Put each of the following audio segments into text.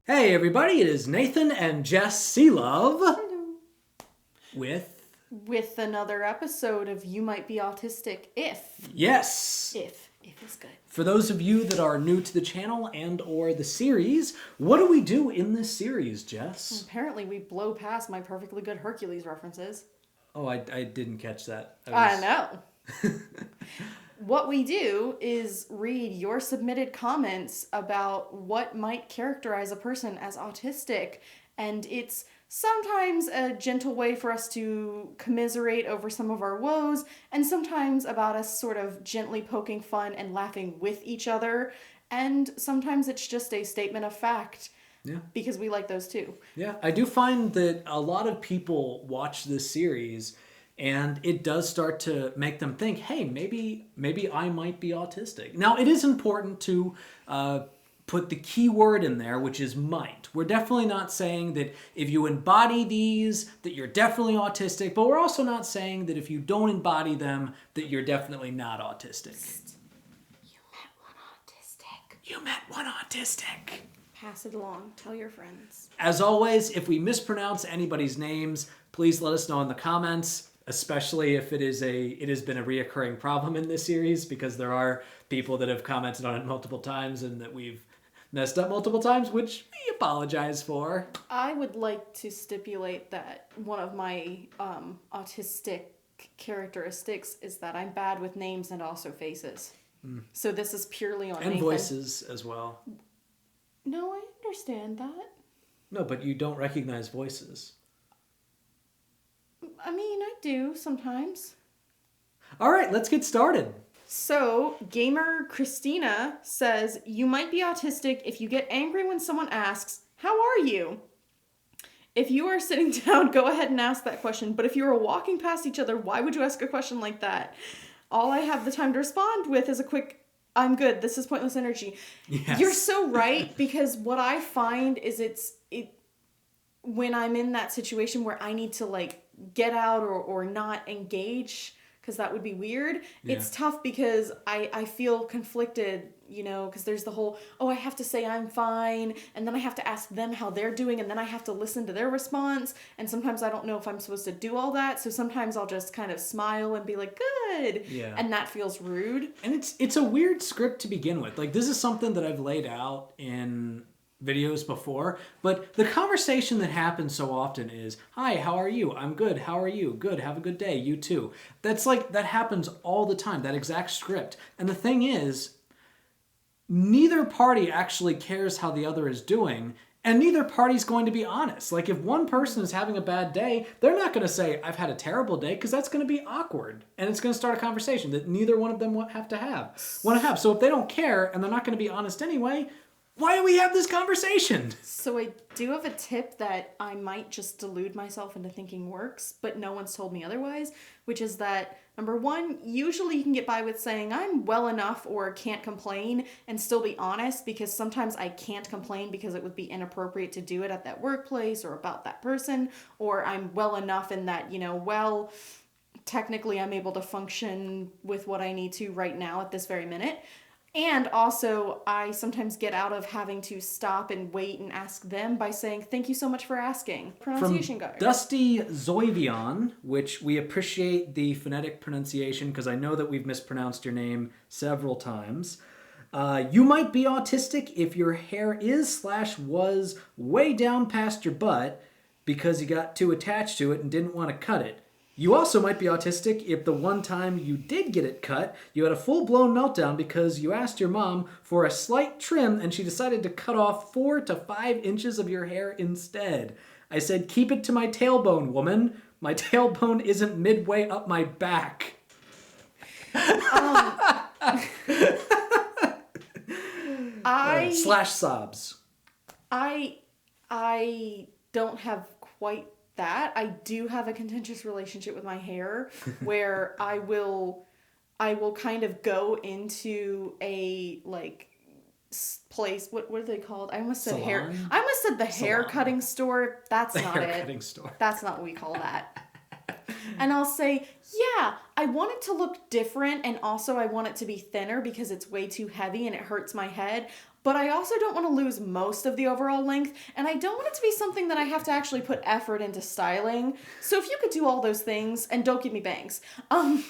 Hey everybody, it is Nathan and Jess Selove Hello. with With another episode of You Might Be Autistic If. Yes. If is good. For those of you that are new to the channel and or the series, what do we do in this series, Jess? Apparently we blow past my perfectly good Hercules references. Oh, I didn't catch that. I know. What we do is read your submitted comments about what might characterize a person as autistic, and it's sometimes a gentle way for us to commiserate over some of our woes, and sometimes about us sort of gently poking fun and laughing with each other, and sometimes it's just a statement of fact. Yeah. Because we like those too. Yeah, I do find that a lot of people watch this series and it does start to make them think, hey, maybe I might be autistic. Now, it is important to put the key word in there, which is might. We're definitely not saying that if you embody these, that you're definitely autistic, but we're also not saying that if you don't embody them, that you're definitely not autistic. You met one autistic. You met one autistic. Pass it along. Tell your friends. As always, if we mispronounce anybody's names, please let us know in the comments, especially if it has been a reoccurring problem in this series, because there are people that have commented on it multiple times and that we've messed up multiple times, which we apologize for. I would like to stipulate that one of my autistic characteristics is that I'm bad with names and also faces. So this is purely on And Nathan. voices as well. No, I understand that. No, but you don't recognize voices. I mean, I do sometimes. All right, let's get started. So, gamer Christina says, you might be autistic if you get angry when someone asks, how are you? If you are sitting down, go ahead and ask that question. But if you are walking past each other, why would you ask a question like that? All I have the time to respond with is a quick, I'm good, this is pointless energy. Yes. You're so right, because what I find is when I'm in that situation where I need to like get out or not engage, because that would be weird. Yeah. It's tough because I feel conflicted, because there's the whole, oh, I have to say I'm fine, and then I have to ask them how they're doing, and then I have to listen to their response, and sometimes I don't know if I'm supposed to do all that, so sometimes I'll just kind of smile and be like, good, Yeah. and that feels rude. And it's a weird script to begin with. Like, this is something that I've laid out in videos before, but the conversation that happens so often is, hi, how are you? I'm good. How are you? Good. Have a good day. You too. That's like, that happens all the time, that exact script. And the thing is, neither party actually cares how the other is doing, and neither party's going to be honest. Like, if one person is having a bad day, they're not going to say, I've had a terrible day, because that's going to be awkward. And it's going to start a conversation that neither one of them want to have. So if they don't care, and they're not going to be honest anyway, why do we have this conversation? So I do have a tip that I might just delude myself into thinking works, but no one's told me otherwise, which is that, number one, usually you can get by with saying I'm well enough or can't complain and still be honest, because sometimes I can't complain because it would be inappropriate to do it at that workplace or about that person, or I'm well enough in that, technically I'm able to function with what I need to right now at this very minute. And also, I sometimes get out of having to stop and wait and ask them by saying, thank you so much for asking. Pronunciation guide. Dusty Zoivion, which we appreciate the phonetic pronunciation because I know that we've mispronounced your name several times. You might be autistic if your hair is/was way down past your butt because you got too attached to it and didn't want to cut it. You also might be autistic if the one time you did get it cut, you had a full-blown meltdown because you asked your mom for a slight trim and she decided to cut off 4 to 5 inches of your hair instead. I said, keep it to my tailbone, woman. My tailbone isn't midway up my back. Slash sobs. I don't have quite that. I do have a contentious relationship with my hair where I will kind of go into a place, what are they called? I almost said Salon? I almost said the hair Salon. cutting store. That's The not hair it. cutting store. That's not what we call that. And I'll say, yeah, I want it to look different, and also I want it to be thinner because it's way too heavy and it hurts my head. But I also don't want to lose most of the overall length, and I don't want it to be something that I have to actually put effort into styling. So if you could do all those things, and don't give me bangs. And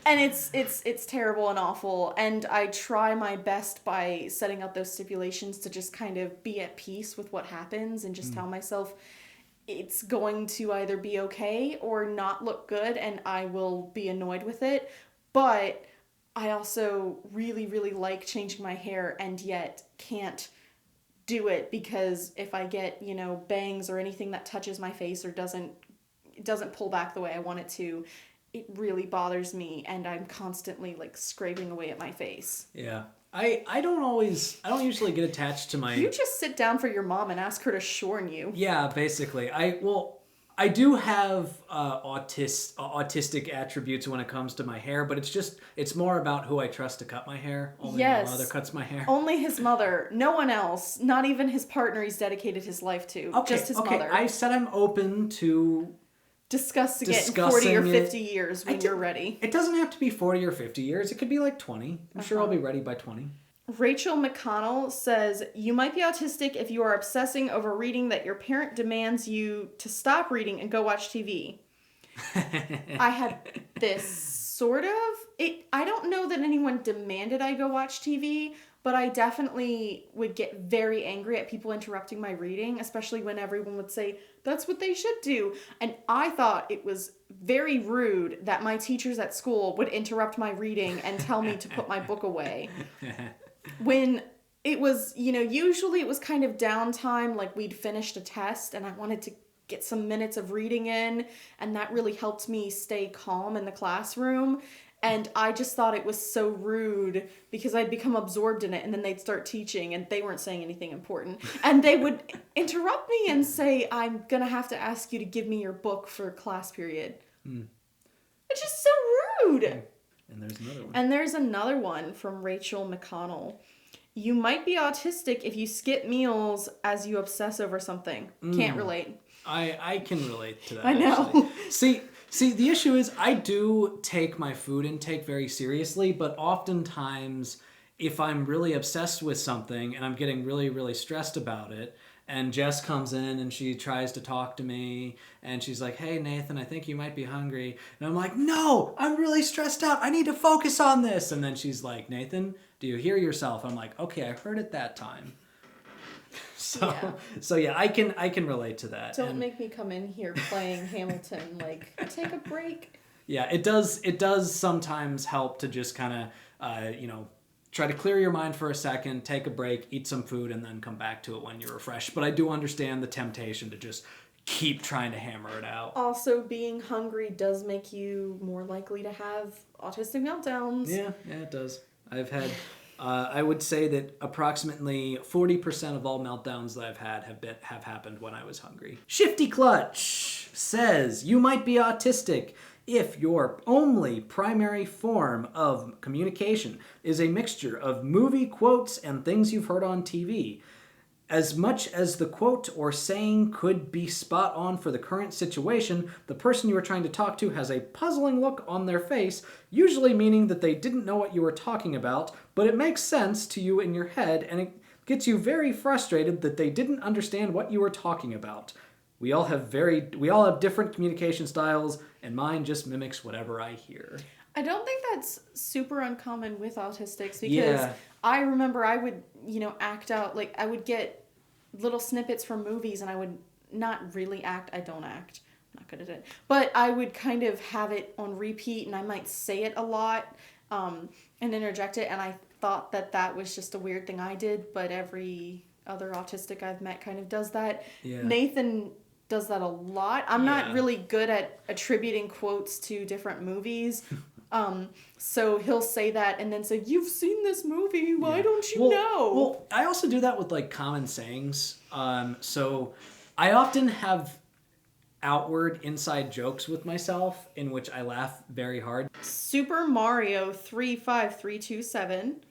it's terrible and awful, and I try my best by setting up those stipulations to just kind of be at peace with what happens and just tell myself it's going to either be okay or not look good, and I will be annoyed with it. But I also really, really like changing my hair, and yet can't do it because if I get, bangs or anything that touches my face or doesn't pull back the way I want it to, it really bothers me, and I'm constantly like scraping away at my face. Yeah. I don't usually get attached to my... You just sit down for your mom and ask her to shorn you. Yeah, basically. I do have autistic attributes when it comes to my hair, but it's more about who I trust to cut my hair. Only my mother cuts my hair. Only his mother. No one else. Not even his partner he's dedicated his life to. Just his mother. I said I'm open to discussing it in 40 or 50 years when you're ready. It doesn't have to be 40 or 50 years. It could be like 20. I'm sure I'll be ready by 20. Rachel McConnell says, you might be autistic if you are obsessing over reading that your parent demands you to stop reading and go watch TV. I had this sort of... I don't know that anyone demanded I go watch TV, but I definitely would get very angry at people interrupting my reading, especially when everyone would say, that's what they should do. And I thought it was very rude that my teachers at school would interrupt my reading and tell me to put my book away. When it was, usually it was kind of downtime, like we'd finished a test and I wanted to get some minutes of reading in, and that really helped me stay calm in the classroom. And I just thought it was so rude because I'd become absorbed in it, and then they'd start teaching and they weren't saying anything important. And they would interrupt me and say, I'm going to have to ask you to give me your book for class period. It's just so rude. And there's another one. And there's another one from Rachel McConnell. You might be autistic if you skip meals as you obsess over something. Can't relate. I can relate to that. I know. See, the issue is I do take my food intake very seriously, but oftentimes if I'm really obsessed with something and I'm getting really, really stressed about it, and Jess comes in and she tries to talk to me and she's like, hey, Nathan, I think you might be hungry. And I'm like, no, I'm really stressed out. I need to focus on this. And then she's like, Nathan, do you hear yourself? I'm like, okay, I heard it that time. So yeah, I can relate to that. Don't make me come in here playing Hamilton, like, take a break. Yeah, it does sometimes help to just kind of, try to clear your mind for a second, take a break, eat some food, and then come back to it when you're refreshed. But I do understand the temptation to just keep trying to hammer it out. Also, being hungry does make you more likely to have autistic meltdowns. Yeah, it does. I've had... I would say that approximately 40% of all meltdowns that I've had have happened when I was hungry. Shifty Clutch says, you might be autistic if your only primary form of communication is a mixture of movie quotes and things you've heard on TV. As much as the quote or saying could be spot on for the current situation, the person you are trying to talk to has a puzzling look on their face, usually meaning that they didn't know what you were talking about, but it makes sense to you in your head, and it gets you very frustrated that they didn't understand what you were talking about. We all have different communication styles, and mine just mimics whatever I hear. I don't think that's super uncommon with autistics because I remember I would, act out, like I would get little snippets from movies and I would not really act. I don't act. I'm not good at it. But I would kind of have it on repeat and I might say it a lot and interject it. And I thought that was just a weird thing I did, but every other autistic I've met kind of does that. Yeah. Nathan does that a lot. I'm not really good at attributing quotes to different movies. So he'll say that and then say, you've seen this movie, why don't you know? Well, I also do that with like common sayings. So I often have outward inside jokes with myself in which I laugh very hard. Super Mario 35327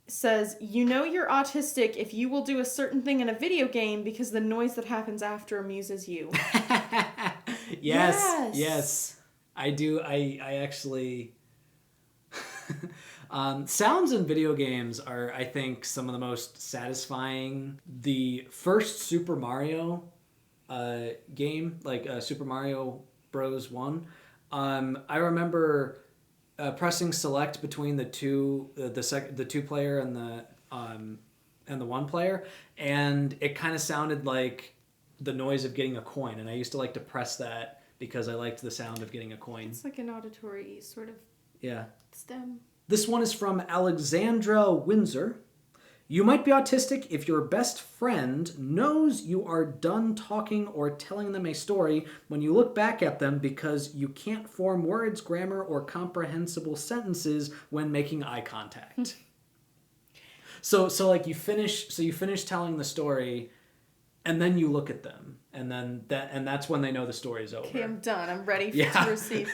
says, you're autistic if you will do a certain thing in a video game because the noise that happens after amuses you. Yes, Yes. yes. I do. I actually. Sounds in video games are, I think, some of the most satisfying. The first Super Mario game, like Super Mario Bros. 1, I remember pressing select between the two, the two player and the one player, and it kind of sounded like the noise of getting a coin, and I used to like to press that because I liked the sound of getting a coin. It's like an auditory sort of Yeah. stem. This one is from Alexandra Windsor. You might be autistic if your best friend knows you are done talking or telling them a story when you look back at them because you can't form words, grammar, or comprehensible sentences when making eye contact. So like you finish telling the story and then you look at them and that's when they know the story's over. Okay, I'm done. I'm ready Yeah. to receive.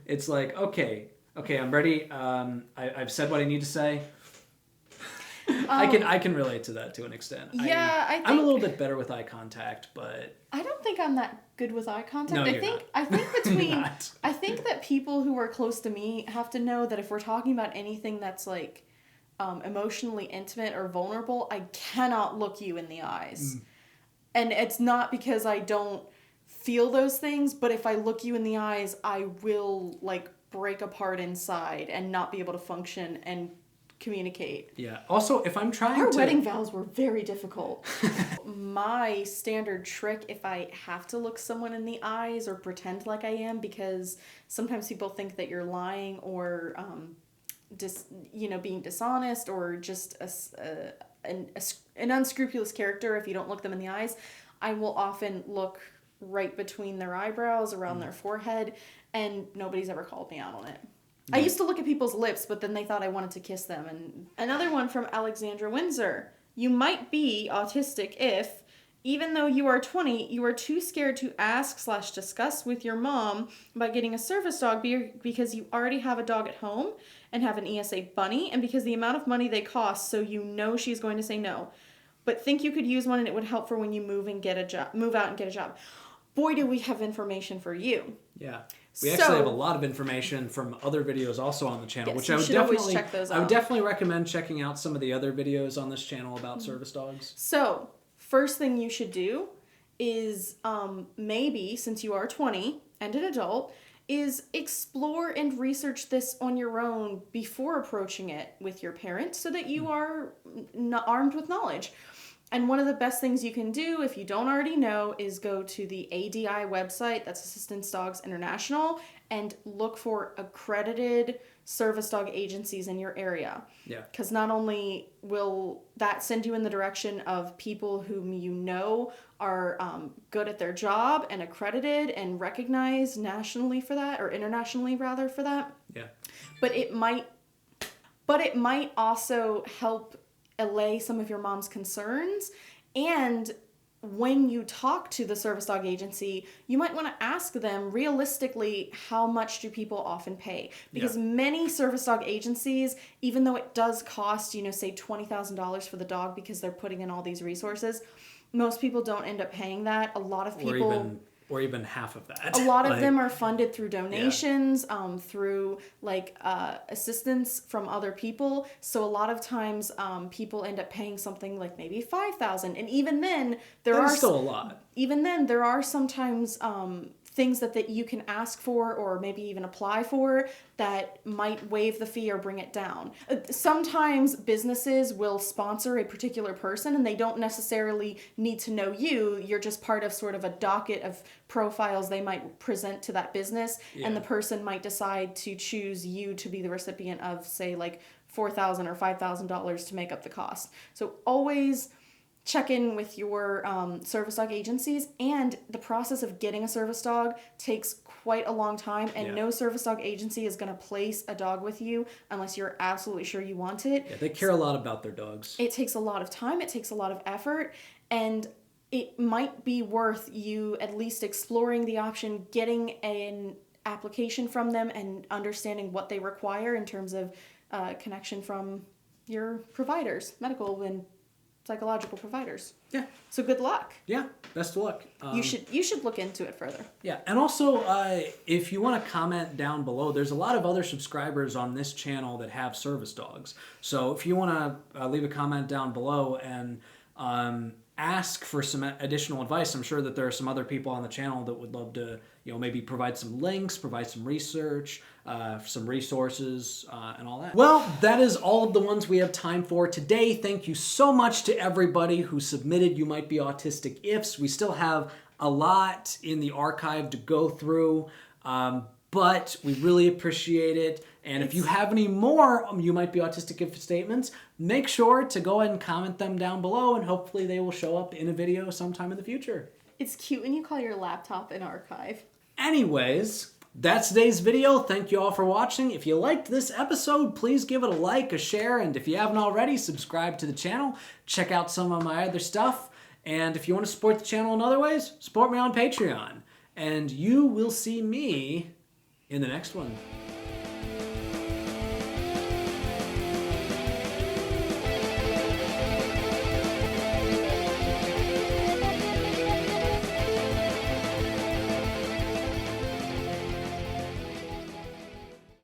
It's like, okay, I'm ready. I've said what I need to say. I can relate to that to an extent. Yeah, I'm a little bit better with eye contact, but I don't think I'm that good with eye contact. No, I you're think not. I think between You're not. I think that people who are close to me have to know that if we're talking about anything that's like emotionally intimate or vulnerable, I cannot look you in the eyes. And it's not because I don't feel those things, but if I look you in the eyes, I will like break apart inside and not be able to function and communicate. yeah. Also, if I'm trying Our to wedding vows were very difficult. My standard trick, if I have to look someone in the eyes or pretend like I am, because sometimes people think that you're lying or being dishonest or just an unscrupulous character if you don't look them in the eyes, I will often look right between their eyebrows, around their forehead, and nobody's ever called me out on it. I used to look at people's lips, but then they thought I wanted to kiss them. And another one from Alexandra Windsor. You might be autistic if, even though you are 20, you are too scared to ask/discuss with your mom about getting a service dog because you already have a dog at home and have an ESA bunny, and because the amount of money they cost, so you know she's going to say no. But think you could use one and it would help for when you move out and get a job. Boy, do we have information for you. Yeah. We actually have a lot of information from other videos also on the channel, Yes, which you should always check those I would out. definitely recommend checking out some of the other videos on this channel about service dogs. So, first thing you should do is maybe, since you are 20 and an adult, is explore and research this on your own before approaching it with your parents so that you are armed with knowledge. And one of the best things you can do, if you don't already know, is go to the ADI website, that's Assistance Dogs International, and look for accredited service dog agencies in your area. Yeah. Because not only will that send you in the direction of people whom you know are good at their job and accredited and recognized nationally for that, or internationally rather for that. Yeah. But it might also help allay some of your mom's concerns. And when you talk to the service dog agency, you might want to ask them realistically, how much do people often pay? Because many service dog agencies, even though it does cost, say $20,000 for the dog because they're putting in all these resources, most people don't end up paying that. A lot of people... Or even half of that. A lot of them are funded through donations, through assistance from other people. So a lot of times people end up paying something like maybe $5,000, and even then That's still a lot. Even then there are sometimes things that you can ask for or maybe even apply for that might waive the fee or bring it down. Sometimes businesses will sponsor a particular person and they don't necessarily need to know you. You're just part of sort of a docket of profiles they might present to that business, and the person might decide to choose you to be the recipient of, say, like $4,000 or $5,000 to make up the cost. So always check in with your service dog agencies, and the process of getting a service dog takes quite a long time, and no service dog agency is going to place a dog with you unless you're absolutely sure you want it. Yeah, they care a lot about their dogs. It takes a lot of time, it takes a lot of effort, and it might be worth you at least exploring the option, getting an application from them and understanding what they require in terms of connection from your providers, medical and psychological providers. Yeah. So good luck. Yeah. Best of luck. You should look into it further. Yeah, and also, if you want to comment down below, there's a lot of other subscribers on this channel that have service dogs. So if you want to leave a comment down below and ask for some additional advice, I'm sure that there are some other people on the channel that would love to, maybe provide some links, provide some research, some resources, and all that. Well, that is all of the ones we have time for today. Thank you so much to everybody who submitted You Might Be Autistic Ifs. We still have a lot in the archive to go through, but we really appreciate it. And if you have any more You Might Be Autistic If statements, make sure to go ahead and comment them down below, and hopefully they will show up in a video sometime in the future. It's cute when you call your laptop an archive. Anyways, that's today's video. Thank you all for watching. If you liked this episode, please give it a like, a share, and if you haven't already, subscribe to the channel. Check out some of my other stuff. And if you want to support the channel in other ways, support me on Patreon. And you will see me in the next one.